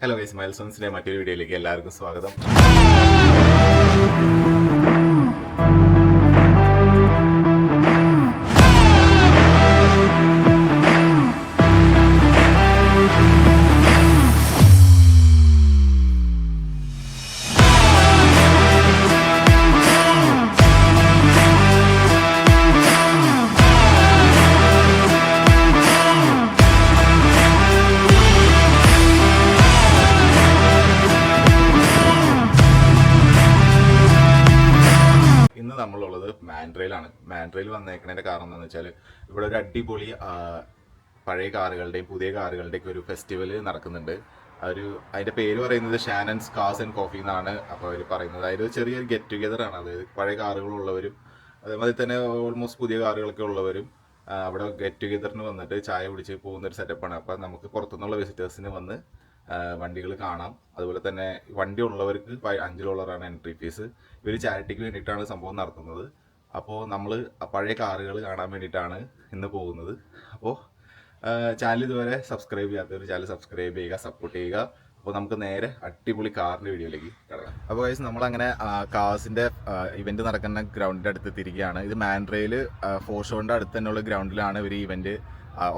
Hello guys, മൈൽസ്റ്റോൺസിന്റെ മറ്റൊരു വീഡിയോയിലേക്ക് എല്ലാവർക്കും സ്വാഗതം. ഇന്ന് നമ്മളുള്ളത് മാൻഡ്രയിലാണ്. മാൻഡ്രയിൽ വന്നേക്കുന്നതിന്റെ കാരണം എന്താണെന്ന് വെച്ചാൽ ഇവിടെ ഒരു അടിപൊളി പഴയ കാറുകളുടെയും പുതിയ കാറുകളുടെയും ഒരു ഫെസ്റ്റിവൽ നടക്കുന്നുണ്ട്. അതിന്റെ പേര് പറയുന്നത് ഷാനൻസ് കാർസ് ആൻഡ് കോഫി എന്നാണ്. അപ്പോൾ അവർ പറയുന്നത് അതായത് ചെറിയൊരു ഗെറ്റ് ടുഗെദർ ആണ്. അതായത് പഴയ കാറുകളുള്ളവരും അതേമാതിരി തന്നെ ഓൾമോസ്റ്റ് പുതിയ കാറുകളൊക്കെ ഉള്ളവരും അവിടെ ഗെറ്റ് ടുഗെദറിന് വന്നിട്ട് ചായ കുടിച്ച് പോകുന്നൊരു സെറ്റപ്പാണ്. അപ്പം നമുക്ക് പുറത്തുനിന്നുള്ള വിസിറ്റേഴ്സിന് വന്ന് വണ്ടികൾ കാണാം. അതുപോലെ തന്നെ വണ്ടി ഉള്ളവർക്ക് $5 എൻട്രി ഫീസ്. ഇവർ ചാരിറ്റിക്ക് വേണ്ടിയിട്ടാണ് സംഭവം നടത്തുന്നത്. അപ്പോൾ നമ്മൾ പഴയ കാറുകൾ കാണാൻ വേണ്ടിയിട്ടാണ് ഇന്ന് പോകുന്നത്. അപ്പോൾ ചാനൽ ഇതുവരെ സബ്സ്ക്രൈബ് ചെയ്യാത്തവർ ചാനൽ സബ്സ്ക്രൈബ് ചെയ്യുക, സപ്പോർട്ട് ചെയ്യുക. അപ്പോൾ നമുക്ക് നേരെ അടിപൊളി കാറിൻ്റെ വീഡിയോയിലേക്ക് കിടക്കാം. അപ്പോൾ ഗൈസ്, നമ്മളങ്ങനെ കാർസിൻ്റെ ഇവൻറ്റ് നടക്കുന്ന ഗ്രൗണ്ടിൻ്റെ അടുത്ത് തിരിക്കുകയാണ്. ഇത് മാൻഡ്രയിൽ ഫോർഷോറിൻ്റെ അടുത്ത് തന്നെയുള്ള ഗ്രൗണ്ടിലാണ് ഇവർ ഈ ഇവൻറ്റ്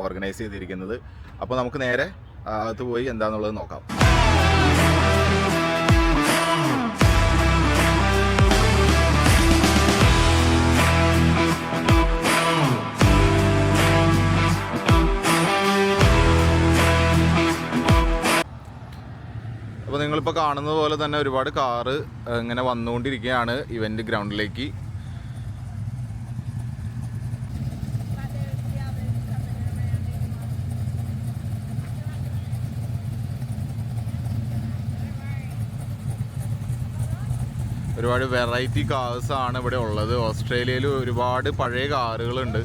ഓർഗനൈസ് ചെയ്തിരിക്കുന്നത്. അപ്പോൾ നമുക്ക് നേരെ അകത്ത് പോയി എന്താണെന്നുള്ളത് നോക്കാം. അപ്പോൾ നിങ്ങളിപ്പോൾ കാണുന്നത് പോലെ തന്നെ ഒരുപാട് കാറ് ഇങ്ങനെ വന്നുകൊണ്ടിരിക്കുകയാണ് ഇവന്റ് ഗ്രൗണ്ടിലേക്ക്. ഒരുപാട് വെറൈറ്റി കാർസ് ആണ് ഇവിടെ ഉള്ളത്. ഓസ്ട്രേലിയയിൽ ഒരുപാട് പഴയ കാറുകളുണ്ട്.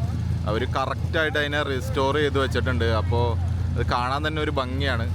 അവർ കറക്റ്റായിട്ട് അതിനെ റിസ്റ്റോർ ചെയ്ത് വെച്ചിട്ടുണ്ട്. അപ്പോൾ അത് കാണാൻ തന്നെ ഒരു ഭംഗിയാണ്.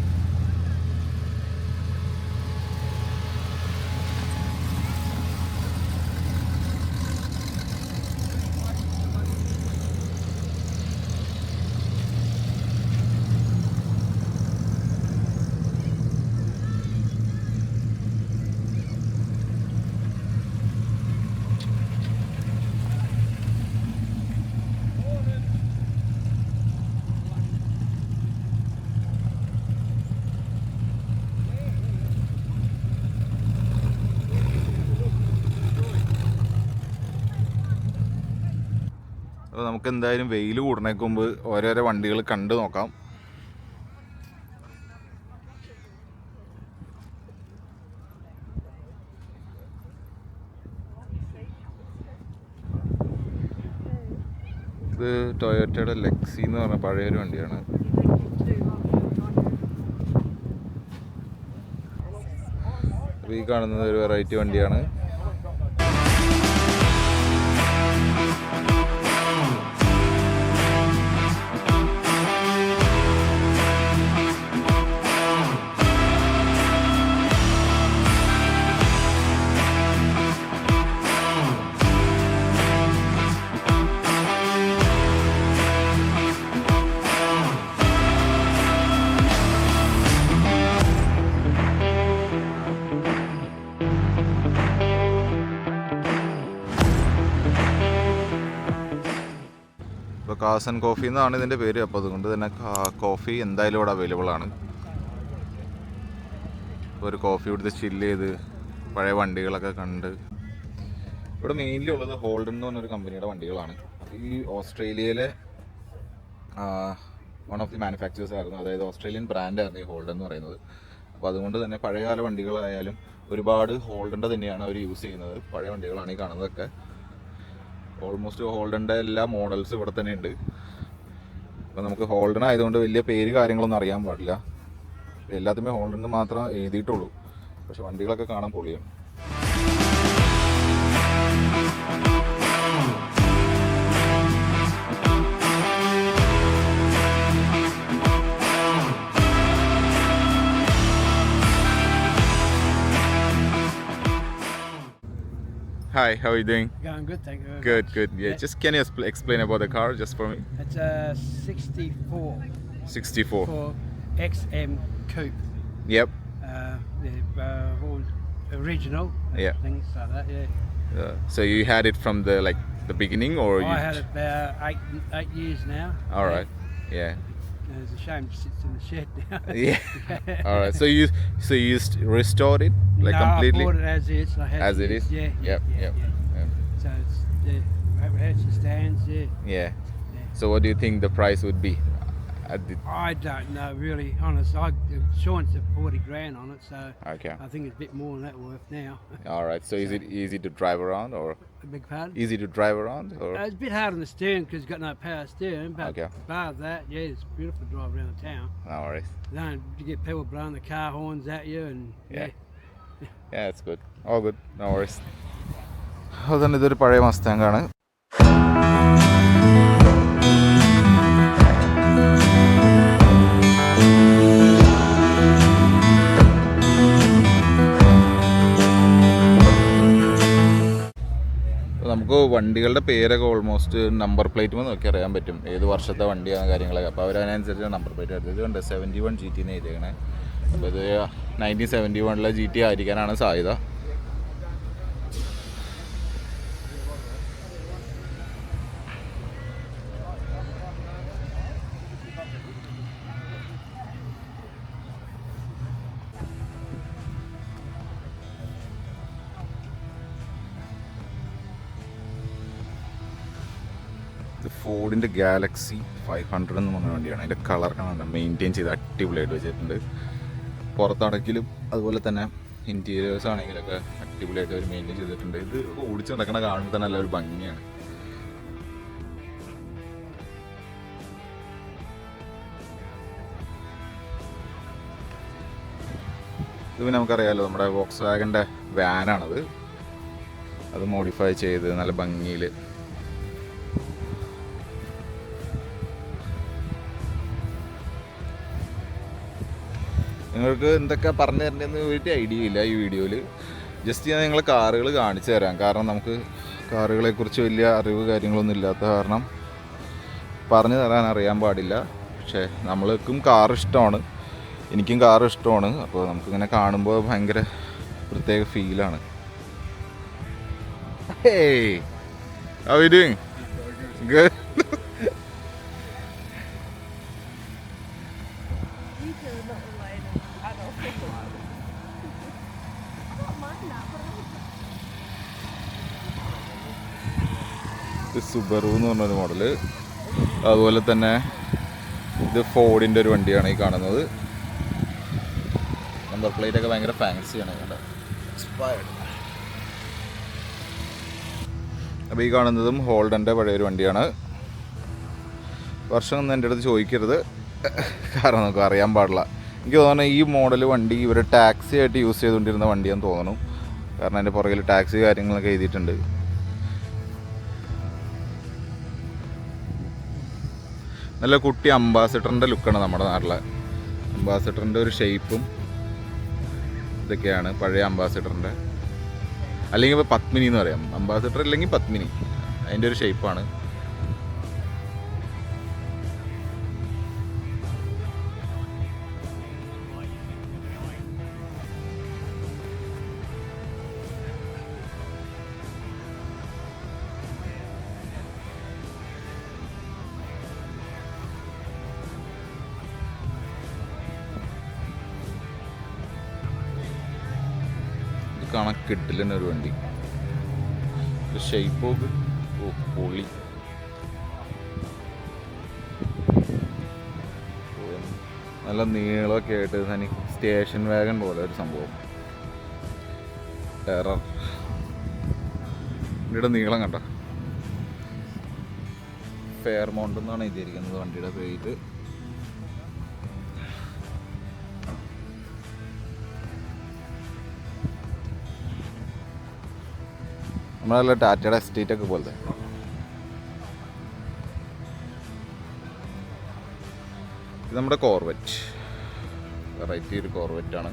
അപ്പോൾ നമുക്ക് എന്തായാലും വെയിൽ കൂടണേക്ക് മുമ്പ് ഓരോരോ വണ്ടികൾ കണ്ടു നോക്കാം. ഇത് ടൊയോട്ടയുടെ ലെക്സി എന്ന് പറഞ്ഞ പഴയൊരു വണ്ടിയാണ്. ഈ കാണുന്നത് ഒരു വെറൈറ്റി വണ്ടിയാണ്. ഇപ്പോൾ കാർസ് ആൻഡ് കോഫി എന്നാണ് ഇതിൻ്റെ പേര്. അപ്പോൾ അതുകൊണ്ട് തന്നെ കോഫി എന്തായാലും ഇവിടെ അവൈലബിൾ ആണ്. ഇപ്പോൾ ഒരു കോഫി കൊടുത്ത് ചില്ല് ചെയ്ത് പഴയ വണ്ടികളൊക്കെ കണ്ട്. ഇവിടെ മെയിൻലി ഉള്ളത് ഹോൾഡൻ എന്ന് പറഞ്ഞൊരു കമ്പനിയുടെ വണ്ടികളാണ്. ഈ ഓസ്ട്രേലിയയിലെ വൺ ഓഫ് ദി മാനുഫാക്ചേഴ്സ് ആയിരുന്നു. അതായത് ഓസ്ട്രേലിയൻ ബ്രാൻഡായിരുന്നു ഈ ഹോൾഡൻ എന്ന് പറയുന്നത്. അപ്പോൾ അതുകൊണ്ട് തന്നെ പഴയകാല വണ്ടികളായാലും ഒരുപാട് ഹോൾഡൻ്റെ തന്നെയാണ് അവർ യൂസ് ചെയ്യുന്നത്. പഴയ വണ്ടികളാണ് ഈ കാണുന്നതൊക്കെ. ഓൾമോസ്റ്റ് ഹോൾഡൻ്റെ എല്ലാ മോഡൽസും ഇവിടെ തന്നെ ഉണ്ട്. അപ്പോൾ നമുക്ക് ഹോൾഡൻ ആയതുകൊണ്ട് വലിയ പേര് കാര്യങ്ങളൊന്നും അറിയാൻ പാടില്ല. എല്ലാത്തിനും ഹോൾഡൻ മാത്രം എഴുതിയിട്ടുള്ളൂ. പക്ഷെ വണ്ടികളൊക്കെ കാണാൻ പൊളിയാണ്. Hi, how are you doing? Going good, thank you. Good, good. Yeah, just can you explain about the car just for me? It's a 64 64. for XM Coupe. Yep. original. Yeah. Things like that. Yeah. So you had it from the beginning, or you? I had it about 8 years now. All right. Yeah. It's a shame it sits in the shed now. Yeah. All right. So you restored it No, completely I bought it as is. I had as to it use- is. Yeah. Yep. Yep. Yep. So it's it has the stands. Yeah. Yeah. So what do you think the price would be? At the... I don't know, really, honest. Insurance at 40 grand on it, so Okay. I think it's a bit more than that worth now. All right. So is it easy to drive around, or A big pardon? easy to drive around, or? It's a bit hard on the steering because it's got no power steering, but Okay. bar that, yeah, it's beautiful to drive around the town. No worries. You get people blowing the car horns at you, and Yeah. Yeah, it's good. All good. No worries. അതുതന്നെ ഇതൊരു പഴയ മസ്താങ്കാണ്. നമുക്ക് വണ്ടികളുടെ പേരൊക്കെ almost number plate നോക്കി അറിയാൻ പറ്റും ഏത് വർഷത്തെ വണ്ടിയാണ് കാര്യങ്ങളൊക്കെ. അപ്പോൾ അവരതിനനുസരിച്ച് നമ്പർ പ്ലേറ്റ് എടുത്തത് ഉണ്ട്. 71 GT എന്ന് എഴുതിയേക്കണേ. അപ്പോൾ ഇത് 1971 GT ആയിരിക്കാനാണ് സാധ്യത. ഇത് ഫോർഡിൻ്റെ ഗാലക്സി 500 എന്ന് പറഞ്ഞ വണ്ടിയാണ്. അതിൻ്റെ കളർ കാണാൻ മെയിൻറ്റെയിൻ ചെയ്ത് അടിപൊളിയായിട്ട് വെച്ചിട്ടുണ്ട്. പുറത്തടക്കിലും അതുപോലെ തന്നെ ഇൻറ്റീരിയേഴ്സ് ആണെങ്കിലൊക്കെ അടിപൊളിയായിട്ട് അവർ മെയിൻറ്റെയിൻ ചെയ്തിട്ടുണ്ട്. ഇത് ഓടിച്ച് നടക്കണ കാണുമ്പോൾ തന്നെ നല്ലൊരു ഭംഗിയാണ്. ഇത് പിന്നെ നമുക്കറിയാമല്ലോ, നമ്മുടെ വോക്സ് വാഗൻ്റെ വാനാണത്. അത് മോഡിഫൈ ചെയ്ത് നല്ല ഭംഗിയിൽ നിങ്ങൾക്ക് എന്തൊക്കെ പറഞ്ഞു തരേണ്ടതെന്ന് ഒരു ഐഡിയ ഇല്ല ഈ വീഡിയോയിൽ. ജസ്റ്റ് ഞാൻ നിങ്ങളെ കാറുകൾ കാണിച്ചു തരാം. കാരണം നമുക്ക് കാറുകളെക്കുറിച്ച് വലിയ അറിവ് കാര്യങ്ങളൊന്നും ഇല്ലാത്ത കാരണം പറഞ്ഞു തരാൻ അറിയാൻ പാടില്ല. പക്ഷേ നമ്മൾക്കും കാർ ഇഷ്ടമാണ്, എനിക്കും കാർ ഇഷ്ടമാണ്. അപ്പോൾ നമുക്കിങ്ങനെ കാണുമ്പോൾ ഭയങ്കര പ്രത്യേക ഫീലാണ്. Hey, how are you doing? Good. ഇത് സുബറു എന്ന് പറഞ്ഞൊരു മോഡല്. അതുപോലെ തന്നെ ഇത് ഫോർഡിൻ്റെ ഒരു വണ്ടിയാണ് ഈ കാണുന്നത്. നമ്പർ പ്ലേറ്റ് ഒക്കെ ഭയങ്കര ഫാൻസിയാണ്. എക്സ്പയർഡ്. അപ്പോൾ ഈ കാണുന്നതും ഹോൾഡൻ്റെ പഴയൊരു വണ്ടിയാണ്. വർഷം ഒന്നും എൻ്റെ അടുത്ത് ചോദിക്കരുത്, കാരണം നമുക്ക് അറിയാൻ പാടില്ല. എനിക്ക് തോന്നുന്നു ഈ മോഡൽ വണ്ടി ഇവർ ടാക്സി ആയിട്ട് യൂസ് ചെയ്തുകൊണ്ടിരുന്ന വണ്ടിയാണെന്ന് തോന്നുന്നു. കാരണം അതിൻ്റെ പുറകിൽ ടാക്സി കാര്യങ്ങളൊക്കെ എഴുതിയിട്ടുണ്ട്. നല്ല കുട്ടി അംബാസിഡറിൻ്റെ ലുക്കാണ് നമ്മുടെ നാട്ടിലെ. അംബാസിഡറിൻ്റെ ഒരു ഷേപ്പും ഇതൊക്കെയാണ് പഴയ അംബാസിഡറിൻ്റെ. അല്ലെങ്കിൽ ഇപ്പോൾ പത്മിനി എന്ന് പറയാം. അംബാസിഡർ അല്ലെങ്കിൽ പത്മിനി, അതിൻ്റെ ഒരു ഷേപ്പാണ്. കണക്കിട്ടില്ല ഒരു വണ്ടി. ഷേപ്പ് പൊളി. നല്ല നീളമൊക്കെ ആയിട്ട് തന്നെ സ്റ്റേഷൻ വാഗൺ പോലെ ഒരു സംഭവം. ടെറർ. വണ്ടിയുടെ നീളം കണ്ട. ഫെയർമൗണ്ട് എന്നാണ് എഴുതിയിരിക്കുന്നത് വണ്ടിയുടെ പേര്. നമ്മളല്ല ടാറ്റയുടെ എസ്റ്റേറ്റ് ഒക്കെ പോലത്തെ. ഇത് നമ്മുടെ കോർവെറ്റ്, വെറൈറ്റി ഒരു കോർവെറ്റാണ്.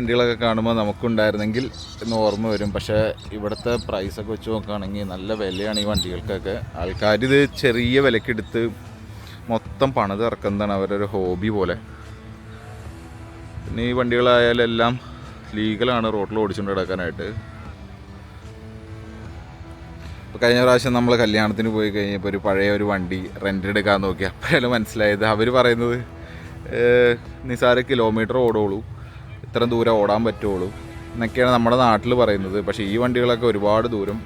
വണ്ടികളൊക്കെ കാണുമ്പോൾ നമുക്കുണ്ടായിരുന്നെങ്കിൽ എന്ന് ഓർമ്മ വരും. പക്ഷേ ഇവിടുത്തെ പ്രൈസൊക്കെ വെച്ച് നോക്കുകയാണെങ്കിൽ നല്ല വിലയാണ് ഈ വണ്ടികൾക്കൊക്കെ. ആൾക്കാർ ഇത് ചെറിയ വിലക്കെടുത്ത് മൊത്തം പണിത് ഇറക്കുന്നതാണ് അവരൊരു ഹോബി പോലെ. പിന്നെ ഈ വണ്ടികളായാലും എല്ലാം ലീഗലാണ് റോഡിൽ ഓടിച്ചുകൊണ്ട് കിടക്കാനായിട്ട്. ഇപ്പോൾ കഴിഞ്ഞ പ്രാവശ്യം നമ്മൾ കല്യാണത്തിന് പോയി കഴിഞ്ഞപ്പോൾ ഒരു പഴയ ഒരു വണ്ടി റെൻ്റ് എടുക്കാൻ നോക്കി. അപ്പോഴാണ് മനസ്സിലായത് അവർ പറയുന്നത് നിസാര കിലോമീറ്റർ ഓടുള്ളൂ, ഇത്ര ദൂരം ഓടാൻ പറ്റുള്ളൂ എന്നൊക്കെയാണ് നമ്മുടെ നാട്ടിൽ പറയുന്നത്. പക്ഷേ ഈ വണ്ടികളൊക്കെ ഒരുപാട് ദൂരം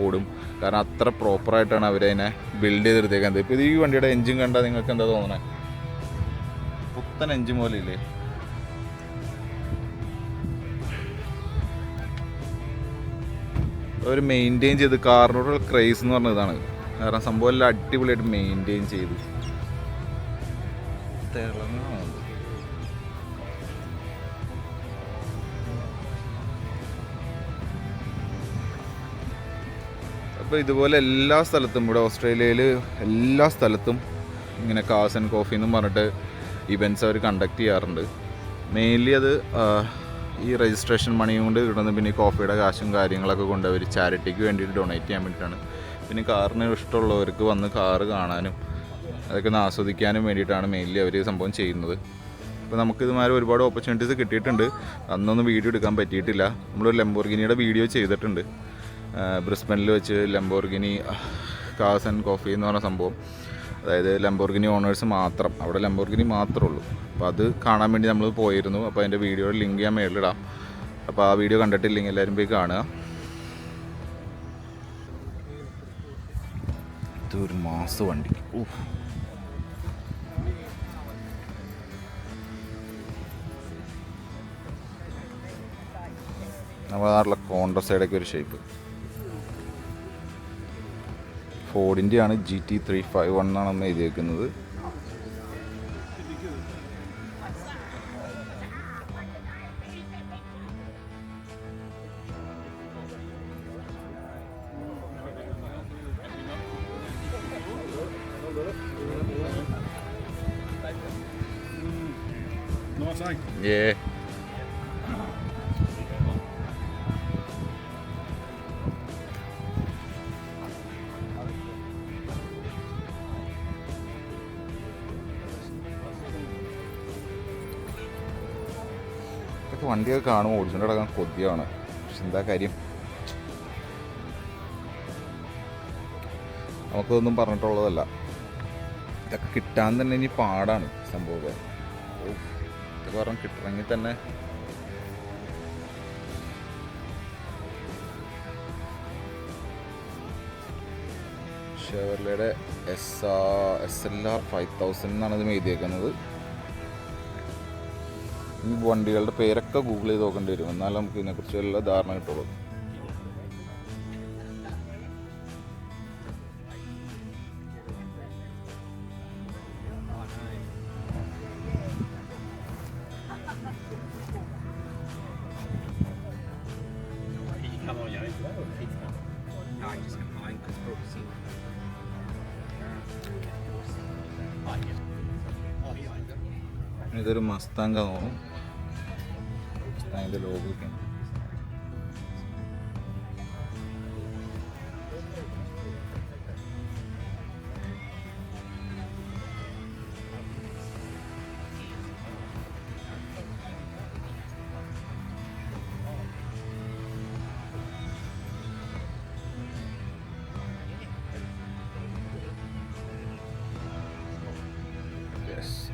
ഓടും, കാരണം അത്ര പ്രോപ്പറായിട്ടാണ് അവരതിനെ ബിൽഡ് ചെയ്തെടുത്തേക്കുന്നത്. ഇപ്പോൾ ഇത് ഈ വണ്ടിയുടെ എൻജിൻ കണ്ടാൽ നിങ്ങൾക്ക് എന്താ തോന്നണേ? പുത്തൻ എൻജിൻ പോലെ ഇല്ലേ? അവർ മെയിൻറ്റെയിൻ ചെയ്ത്, കാറിനോടുള്ള ക്രേസ് എന്ന് പറഞ്ഞതാണ്. കാരണം സംഭവം എല്ലാം അടിപൊളിയായിട്ട് മെയിൻറ്റെയിൻ ചെയ്ത് അപ്പോൾ ഇതുപോലെ എല്ലാ സ്ഥലത്തും ഇവിടെ ഓസ്ട്രേലിയയിൽ എല്ലാ സ്ഥലത്തും ഇങ്ങനെ കാസ് ആൻഡ് കോഫി എന്നും പറഞ്ഞിട്ട് ഇവൻറ്റ്സ് അവർ കണ്ടക്ട് ചെയ്യാറുണ്ട്. മെയിൻലി അത് ഈ രജിസ്ട്രേഷൻ മണിയും കൊണ്ട് കിട്ടുന്നത്, പിന്നെ ഈ കോഫിയുടെ കാശും കാര്യങ്ങളൊക്കെ കൊണ്ട് അവർ ചാരിറ്റിക്ക് വേണ്ടിയിട്ട് ഡൊണേറ്റ് ചെയ്യാൻ വേണ്ടിയിട്ടാണ്. പിന്നെ കാറിന് ഇഷ്ടമുള്ളവർക്ക് വന്ന് കാറ് കാണാനും അതൊക്കെ ഒന്ന് ആസ്വദിക്കാനും വേണ്ടിയിട്ടാണ് മെയിൻലി അവർ സംഭവം ചെയ്യുന്നത്. അപ്പോൾ നമുക്കിതുമാതിരി ഒരുപാട് ഓപ്പർച്യൂണിറ്റീസ് കിട്ടിയിട്ടുണ്ട്. അന്നൊന്നും വീഡിയോ എടുക്കാൻ പറ്റിയിട്ടില്ല. നമ്മളൊരു ലംബോർഗിനിയുടെ വീഡിയോ ചെയ്തിട്ടുണ്ട് ബ്രിസ്ബനിൽ വെച്ച്. ലംബോർഗിനി കാസ് ആൻഡ് കോഫി എന്ന് പറഞ്ഞ സംഭവം, അതായത് ലംബോർഗിനി ഓണേഴ്സ് മാത്രം, അവിടെ ലംബോർഗിനി മാത്രമേ ഉള്ളൂ. അപ്പോൾ അത് കാണാൻ വേണ്ടി നമ്മൾ പോയിരുന്നു. അപ്പോൾ അതിൻ്റെ വീഡിയോയുടെ ലിങ്ക് ഞാൻ മേളിലിടാം. അപ്പോൾ ആ വീഡിയോ കണ്ടിട്ടില്ലെങ്കിൽ എല്ലാവരും പോയി കാണുക. ഇതൊരു മാസ വണ്ടി. നമ്മുടെ നാട്ടിലെ കോൺഗ്രസ് സൈഡൊക്കെ ഒരു ഷേപ്പ്. ഫോർഡിൻ്റെയാണ് GT351 എന്നാണ് എഴുതിയേക്കുന്നത്. Yeah. ഇതൊക്കെ വണ്ടിയൊക്കെ കാണുമ്പോൾ ഓടിച്ചുകൊണ്ട് കിടക്കാൻ കൊതിയാണ്. പക്ഷെ എന്താ കാര്യം, നമുക്കൊന്നും പറഞ്ഞിട്ടുള്ളതല്ല. ഇതൊക്കെ കിട്ടാൻ തന്നെ ഇനി പാടാണ് സംഭവം. ഇതൊക്കെ പറഞ്ഞ് കിട്ടണമെങ്കിൽ തന്നെ ഷെവർലയുടെ SLR 5000 എന്നാണ് ഇത് എഴുതിയേക്കുന്നത്. ഈ വണ്ടികളുടെ പേരൊക്കെ ഗൂഗിൾ ചെയ്ത് നോക്കേണ്ടി വരും, എന്നാലും നമുക്ക് ഇതിനെക്കുറിച്ച് എല്ലാ ധാരണ കിട്ടുള്ളൂ. ഇതൊരു മസ്താങ്ക തോന്നും. മസ്താങ്ങിൻ്റെ ലോഗൊക്കെ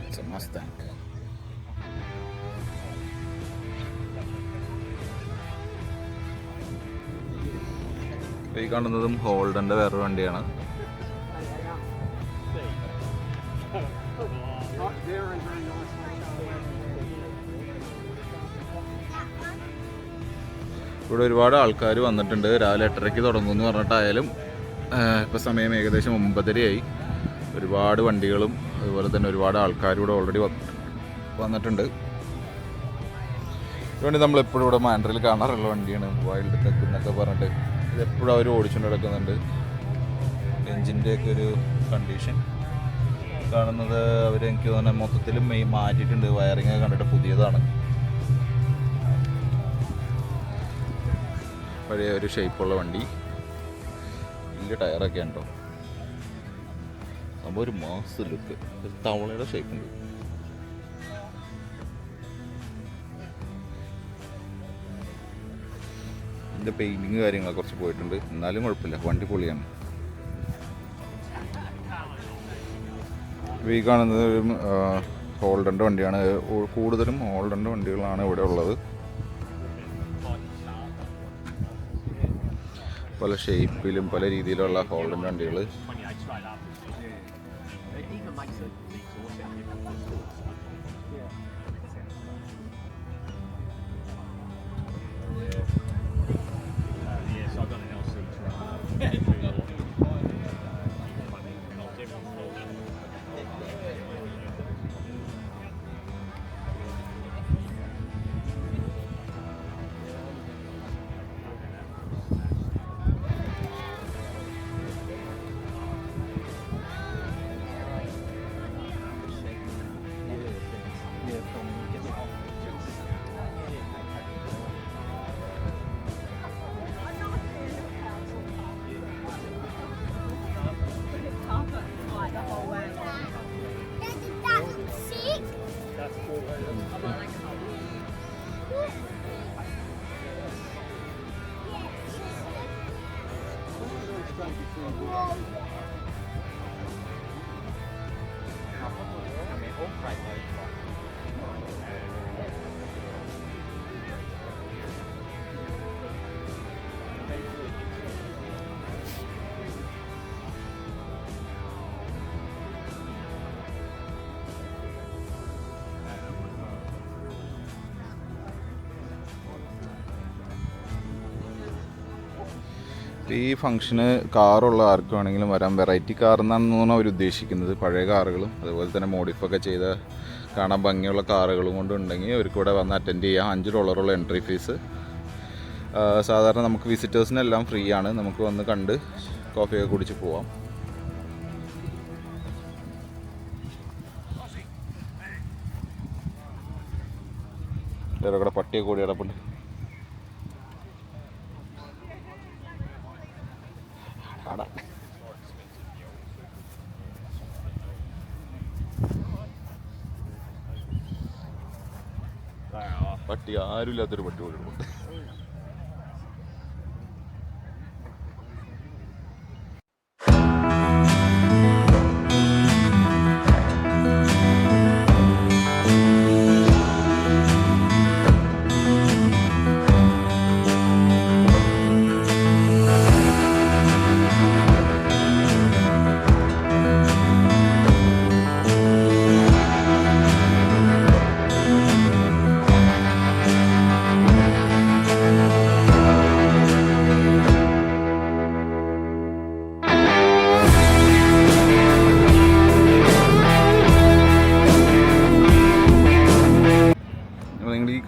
it's a Mustang. ഈ കാണുന്നതും ഹോൾഡൻ്റെ വേറൊരു വണ്ടിയാണ്. ഇവിടെ ഒരുപാട് ആൾക്കാർ വന്നിട്ടുണ്ട്. രാവിലെ 8:30 തുടങ്ങുമെന്ന് പറഞ്ഞിട്ടായാലും ഇപ്പോൾ സമയം ഏകദേശം 9:30 ഒരുപാട് വണ്ടികളും അതുപോലെ തന്നെ ഒരുപാട് ആൾക്കാരും ഇവിടെ ഓൾറെഡി വന്നിട്ടുണ്ട്. ഇതുകൊണ്ട് നമ്മളെപ്പോഴും ഇവിടെ മാൻഡ്രയിൽ കാണാറുള്ള വണ്ടിയാണ് വൈൽഡ് ടെക് എന്നൊക്കെ പറഞ്ഞിട്ട്. ഇതെപ്പോഴും അവർ ഓടിച്ചുകൊണ്ട് നടക്കുന്നുണ്ട്. എൻജിൻ്റെയൊക്കെ ഒരു കണ്ടീഷൻ കാണുന്നത് അവർ എനിക്ക് തോന്നുന്നത് മൊത്തത്തിൽ മാറ്റിയിട്ടുണ്ട്. വയറിങ് കണ്ടിട്ട് പുതിയതാണ്. പഴയ ഒരു ഷേപ്പുള്ള വണ്ടി, വലിയ ടയറൊക്കെ ഉണ്ടോ, അപ്പോൾ ഒരു മാസ് ലുക്ക്, ഒരു തവളയുടെ ഷേപ്പ് ഉണ്ട്. ഇതിൻ്റെ പെയിൻറ്റിങ് കാര്യങ്ങളൊക്കെ കുറച്ച് പോയിട്ടുണ്ട്, എന്നാലും കുഴപ്പമില്ല, വണ്ടി പൊളിയാണ്. ഈ കാണുന്നത് ഒരു ഹോൾഡറിൻ്റെ വണ്ടിയാണ്. കൂടുതലും ഹോൾഡറിൻ്റെ വണ്ടികളാണ് ഇവിടെ ഉള്ളത്. പല ഷേപ്പിലും പല രീതിയിലുള്ള ഹോൾഡറിൻ്റെ വണ്ടികൾ. ഈ ഫംഗ്ഷന് കാറുള്ള ആർക്ക് വേണമെങ്കിലും വരാം. വെറൈറ്റി കാർ എന്നാണ് അവർ ഉദ്ദേശിക്കുന്നത്. പഴയ കാറുകളും അതുപോലെ തന്നെ മോഡിഫൊക്കെ ചെയ്ത കാണാൻ ഭംഗിയുള്ള കാറുകളും കൊണ്ടുണ്ടെങ്കിൽ അവർക്ക് ഇവിടെ വന്ന് അറ്റൻഡ് ചെയ്യാം. $5 എൻട്രി ഫീസ്. സാധാരണ നമുക്ക് വിസിറ്റേഴ്സിനെല്ലാം ഫ്രീ ആണ്. നമുക്ക് വന്ന് കണ്ട് കോഫിയൊക്കെ കുടിച്ച് പോവാം. വേറെ പട്ടിയെ കൂടി കിടപ്പുണ്ട്. പട്ടി ആരുമില്ലാത്തൊരു പട്ടി കൊടുക്കുന്നുണ്ട്.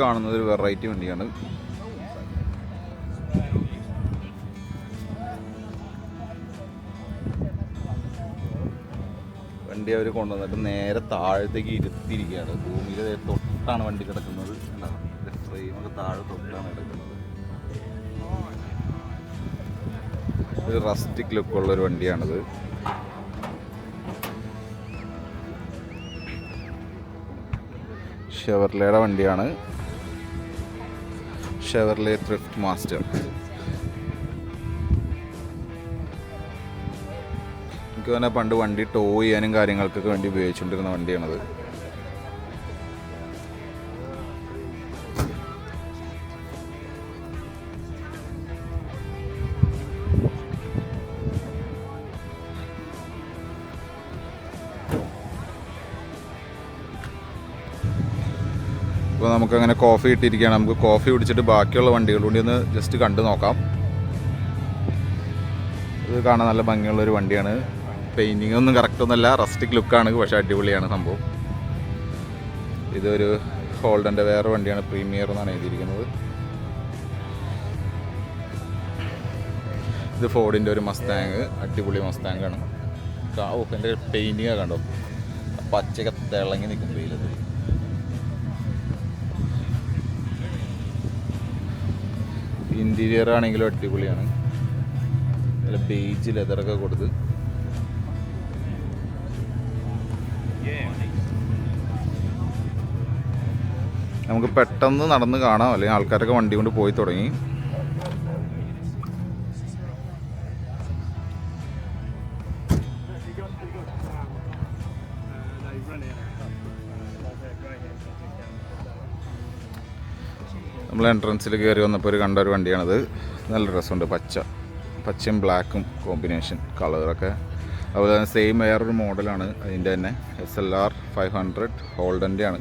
കാണുന്നത് ഒരു വെറൈറ്റി വണ്ടിയാണ്. വണ്ടി അവർ കൊണ്ടുവന്നിട്ട് നേരെ താഴത്തേക്ക് ഇരുത്തിയിരിക്കുകയാണ്. ഭൂമിയിൽ തൊട്ടാണ് വണ്ടി കിടക്കുന്നത്. ഫ്രെയിമൊക്കെ താഴെ തൊട്ടാണ് കിടക്കുന്നത്. ഒരു റസ്റ്റിക് ലുക്കുള്ളൊരു വണ്ടിയാണിത്. ഷെവർലെയുടെ വണ്ടിയാണ്. Chevrolet thrift master. എനിക്ക് തന്നെ പണ്ട് വണ്ടി ടോ ചെയ്യാനും കാര്യങ്ങൾക്കൊക്കെ വേണ്ടി ഉപയോഗിച്ചുകൊണ്ടിരുന്ന വണ്ടിയാണത്. അപ്പോൾ നമുക്കങ്ങനെ കോഫി ഇട്ടിരിക്കുകയാണ്. നമുക്ക് കോഫി കുടിച്ചിട്ട് ബാക്കിയുള്ള വണ്ടികൾ കൂടി ഒന്ന് ജസ്റ്റ് കണ്ടു നോക്കാം. ഇത് കാണാൻ നല്ല ഭംഗിയുള്ളൊരു വണ്ടിയാണ്. പെയിൻറ്റിങ് ഒന്നും കറക്റ്റ് ഒന്നുമല്ല, റസ്റ്റിക് ലുക്കാണ്, പക്ഷേ അടിപൊളിയാണ് സംഭവം. ഇതൊരു ഹോൾഡൻ്റെ വേറെ വണ്ടിയാണ്, പ്രീമിയർ എന്നാണ് എഴുതിയിരിക്കുന്നത്. ഇത് ഫോർഡിൻ്റെ ഒരു മസ്താങ്, അടിപൊളി മസ്താങ്ങാണ്. ഓ, എൻ്റെ പെയിൻറ്റിങ് കണ്ടോ, പച്ചയൊക്കെ തിളങ്ങി നിൽക്കും വെയിലത്. ഈ ഇൻറ്റീരിയർ ആണെങ്കിലും അടിപൊളിയാണ്. നല്ല ബേജ് ലെതറൊക്കെ കൊടുത്ത് നമുക്ക് പെട്ടെന്ന് നടന്ന് കാണാം, അല്ലെങ്കിൽ ആൾക്കാരൊക്കെ വണ്ടി കൊണ്ട് പോയി തുടങ്ങി. നമ്മൾ എൻട്രൻസിൽ കയറി വന്നപ്പോൾ കണ്ട ഒരു വണ്ടിയാണത്. നല്ല രസമുണ്ട്, പച്ചയും ബ്ലാക്കും കോമ്പിനേഷൻ കളറൊക്കെ. അതുപോലെ തന്നെ സെയിം വേറൊരു മോഡലാണ് അതിൻ്റെ തന്നെ, SLR 500 ഹോൾഡൻ്റെ ആണ്.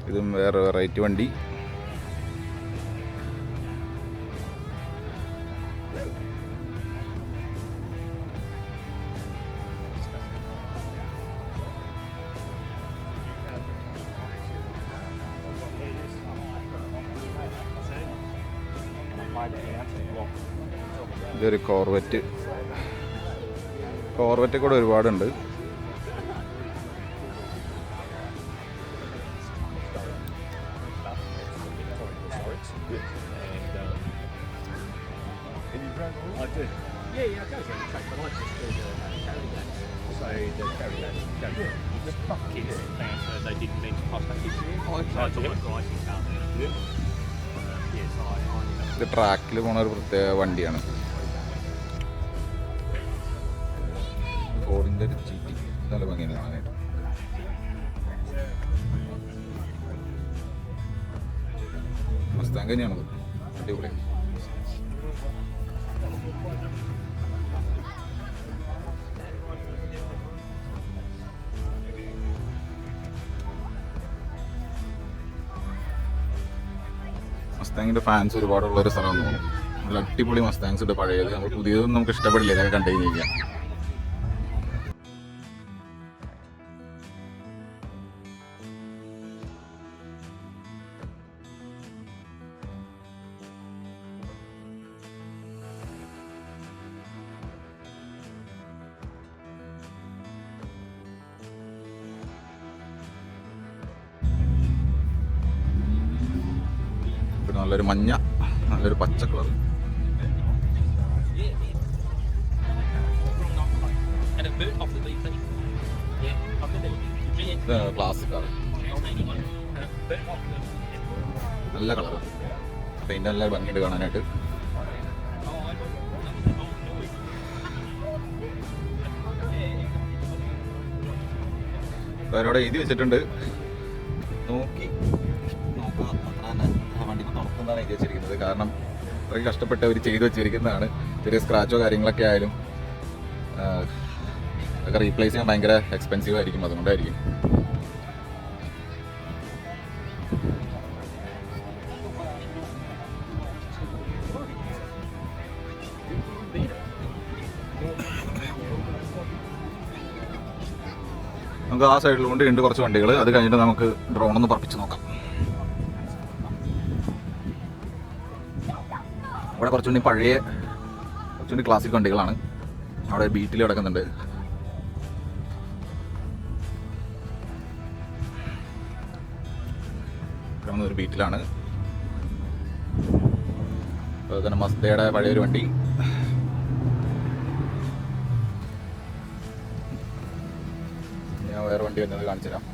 ഇതും വേറെ വെറൈറ്റി വണ്ടി. ഇതൊരു കോർവെറ്റ് കൂടെ ഒരുപാടുണ്ട്. ഇത് ട്രാക്കിൽ പോണ ഒരു പ്രത്യേക വണ്ടിയാണ്. ഫോർഡിൻ്റെ ഒരു GT നല്ല ഭംഗിയാണ് കാണാനായിട്ട്. മസ്താങ് തന്നെയാണത്, അടിപൊളി. മസ്താങ്ങിൻ്റെ ഫാൻസ് ഒരുപാടുള്ളൊരു സ്ഥലമെന്ന് തോന്നുന്നു. നല്ല അടിപൊളി മസ്താങ്സ് ഉണ്ട് പഴയത്. നമ്മൾ പുതിയതൊന്നും നമുക്ക് ഇഷ്ടപ്പെടില്ല, ഇതൊക്കെ കണ്ടു കഴിഞ്ഞാൽ. നല്ലൊരു മഞ്ഞ, നല്ലൊരു പച്ച കളർ. ക്ലാസിക് കളർ, നല്ല കളർ. പെയിന്റ് നല്ല ഭംഗിയുണ്ട് കാണാനായിട്ട്. അവരോട് എഴുതി വെച്ചിട്ടുണ്ട്, നോക്കി വണ്ടി തുറക്കുന്നതാണ് എഴുതി വെച്ചിരിക്കുന്നത്. കാരണം അത്രയ്ക്ക് കഷ്ടപ്പെട്ട് അവർ ചെയ്തു വെച്ചിരിക്കുന്നതാണ്. ചെറിയ സ്ക്രാച്ചോ കാര്യങ്ങളൊക്കെ ആയാലും ഒക്കെ റീപ്ലേസ് ചെയ്യാൻ ഭയങ്കര എക്സ്പെൻസീവ് ആയിരിക്കും, അതുകൊണ്ടായിരിക്കും. നമുക്ക് ആ സൈഡിലുകൊണ്ട് ഉണ്ട് കുറച്ച് വണ്ടികൾ. അത് കഴിഞ്ഞിട്ട് നമുക്ക് ഡ്രോണൊന്ന് പറപ്പിച്ച് നോക്കാം. അവിടെ കുറച്ചുകൂടി കുറച്ചുകൂടി ക്ലാസിക് വണ്ടികളാണ്. അവിടെ ബീറ്റിൽ കിടക്കുന്നുണ്ട്. ഒരു ബീറ്റിലാണ്. അതുപോലെ തന്നെ മസ്തയുടെ പഴയൊരു വണ്ടി. ഞാൻ വേറെ വണ്ടി വരുന്നത് കാണിച്ചു തരാം.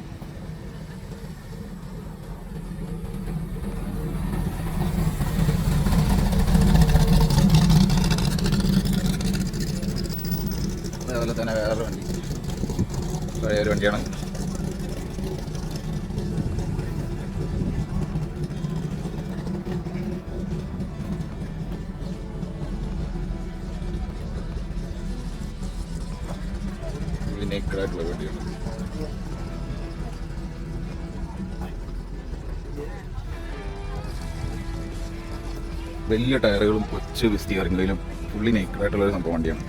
അതുപോലെ തന്നെ വേറൊരു വണ്ടി, പഴയൊരു വണ്ടിയാണ്. നേക്കഡായിട്ടുള്ള വണ്ടിയാണ്. വലിയ ടയറുകളും കൊച്ചു വിസ്തീർണങ്ങളിലും ഫുള്ളി നേക്കഡായിട്ടുള്ള ഒരു സംഭവം വണ്ടിയാണ്.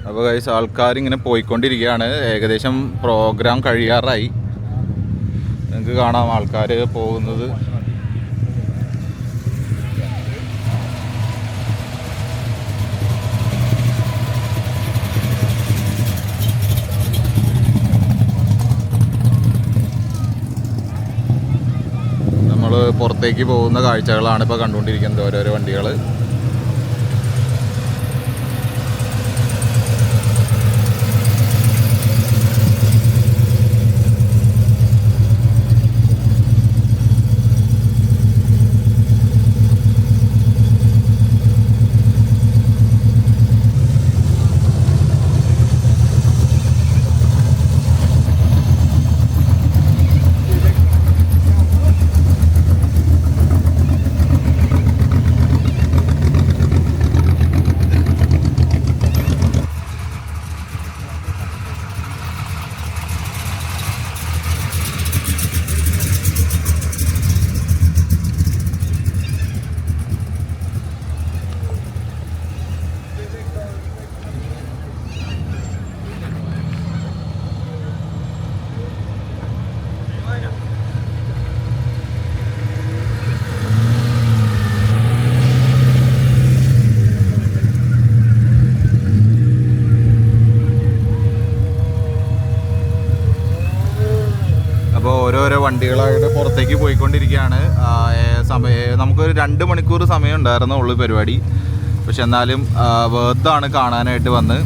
അപ്പോൾ ഗൈസ് ആൾക്കാരിങ്ങനെ പോയിക്കൊണ്ടിരിക്കുകയാണ്. ഏകദേശം പ്രോഗ്രാം കഴിയാറായി. നിങ്ങൾക്ക് കാണാം ആൾക്കാർ പോകുന്നത്. നമ്മൾ പുറത്തേക്ക് പോകുന്ന കാഴ്ചകളാണ് ഇപ്പോൾ കണ്ടുകൊണ്ടിരിക്കുന്നത്, ഓരോരോ വണ്ടികൾ. ഓരോരോ വണ്ടികളായിട്ട് പുറത്തേക്ക് പോയിക്കൊണ്ടിരിക്കുകയാണ്. നമുക്കൊരു 2 മണിക്കൂർ സമയം ഉണ്ടായിരുന്നുള്ളൂ പരിപാടി. പക്ഷെ എന്നാലും വേർത്താണ് കാണാനായിട്ട് വന്ന്.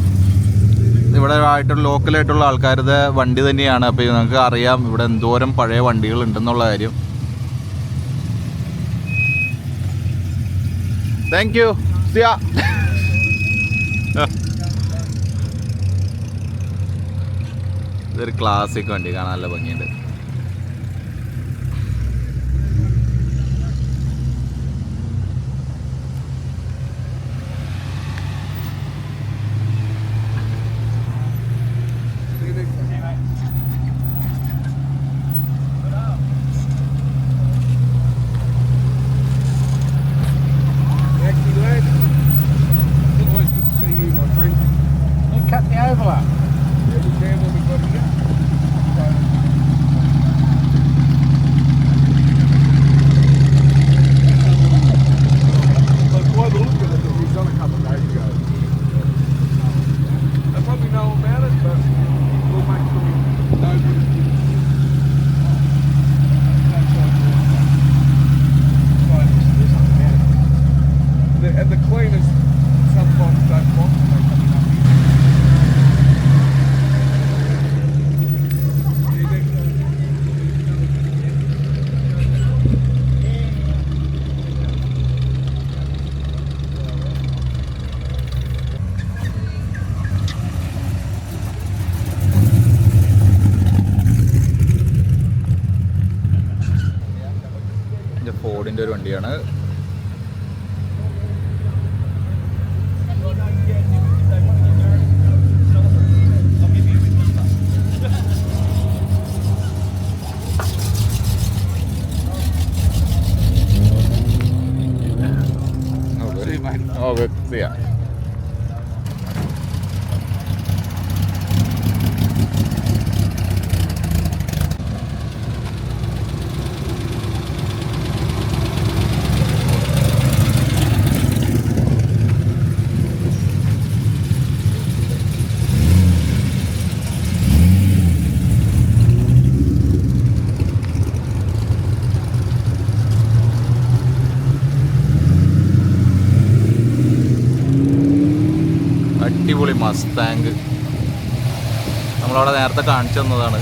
ഇവിടെ ആയിട്ടുള്ള ലോക്കലായിട്ടുള്ള ആൾക്കാരുടെ വണ്ടി തന്നെയാണ്. അപ്പോൾ നിങ്ങൾക്ക് അറിയാം ഇവിടെ എന്തോരം പഴയ വണ്ടികൾ ഉണ്ടെന്നുള്ള കാര്യം. Thank you. ഇതൊരു ക്ലാസിക് വണ്ടി, കാണാൻ നല്ല ഭംഗിയുണ്ട്. ഫോർഡിൻ്റെ ഒരു വണ്ടിയാണ്. വ്യക്തിയാ അടിപൊളി മസ്താങ് നമ്മളവിടെ നേരത്തെ കാണിച്ചു തന്നതാണ്.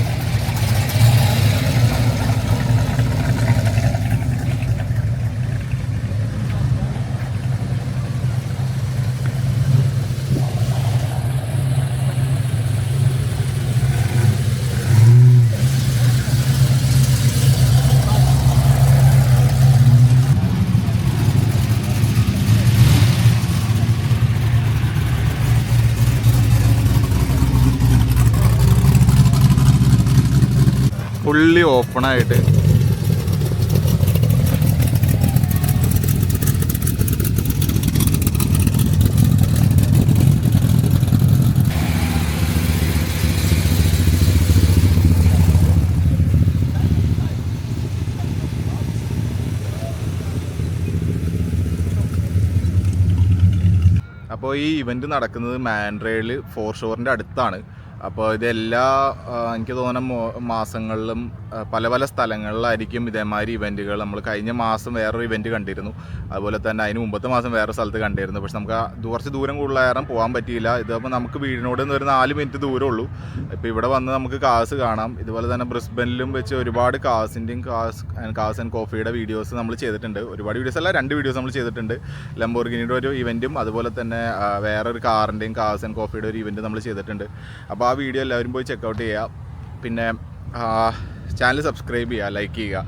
ഫുള്ളി ഓപ്പണായിട്ട് അപ്പോൾ ഈ ഇവൻറ്റ് നടക്കുന്നത് മാൻഡ്രയിൽ ഫോർ ഷോറിൻ്റെ അടുത്താണ്. അപ്പോൾ ഇതെല്ലാ എനിക്ക് തോന്നുന്ന മാസങ്ങളിലും പല പല സ്ഥലങ്ങളിലായിരിക്കും ഇതേമാതിരി ഇവൻറ്റുകൾ. നമ്മൾ കഴിഞ്ഞ മാസം വേറൊരു ഇവൻറ്റ് കണ്ടിരുന്നു, അതുപോലെ തന്നെ അതിന് മുമ്പത്തെ മാസം വേറെ സ്ഥലത്ത് കണ്ടിരുന്നു. പക്ഷെ നമുക്ക് കുറച്ച് ദൂരം കൂടുതൽ കാരണം പോകാൻ പറ്റിയില്ല. ഇതപ്പോൾ നമുക്ക് വീടിനോട് ഒരു 4 മിനിറ്റ് ദൂരമുള്ളൂ. ഇപ്പോൾ ഇവിടെ വന്ന് നമുക്ക് കാസ് കാണാം. ഇതുപോലെ തന്നെ ബ്രിസ്ബനിലും വെച്ച് ഒരുപാട് കാസിൻ്റെയും കാസ് ആൻഡ് കോഫിയുടെ വീഡിയോസ് നമ്മൾ ചെയ്തിട്ടുണ്ട്. ഒരുപാട് വീഡിയോസ് അല്ല, 2 വീഡിയോസ് നമ്മൾ ചെയ്തിട്ടുണ്ട്. ലംബോർഗിനിയുടെ ഒരു ഇവൻറ്റും അതുപോലെ തന്നെ വേറൊരു കാറിൻ്റെയും കാസ് ആൻഡ് കോഫിയുടെ ഒരു ഇവൻറ്റ് നമ്മൾ ചെയ്തിട്ടുണ്ട്. അപ്പോൾ ആ വീഡിയോ എല്ലാവരും പോയി ചെക്കൗട്ട് ചെയ്യുക. പിന്നെ ചാനൽ സബ്സ്ക്രൈബ് ചെയ്യുക, ലൈക്ക് ചെയ്യുക.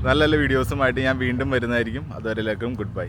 നല്ല നല്ല വീഡിയോസുമായിട്ട് ഞാൻ വീണ്ടും വരുന്നതായിരിക്കും. അതുവരെ എല്ലാവർക്കും ഗുഡ് ബൈ.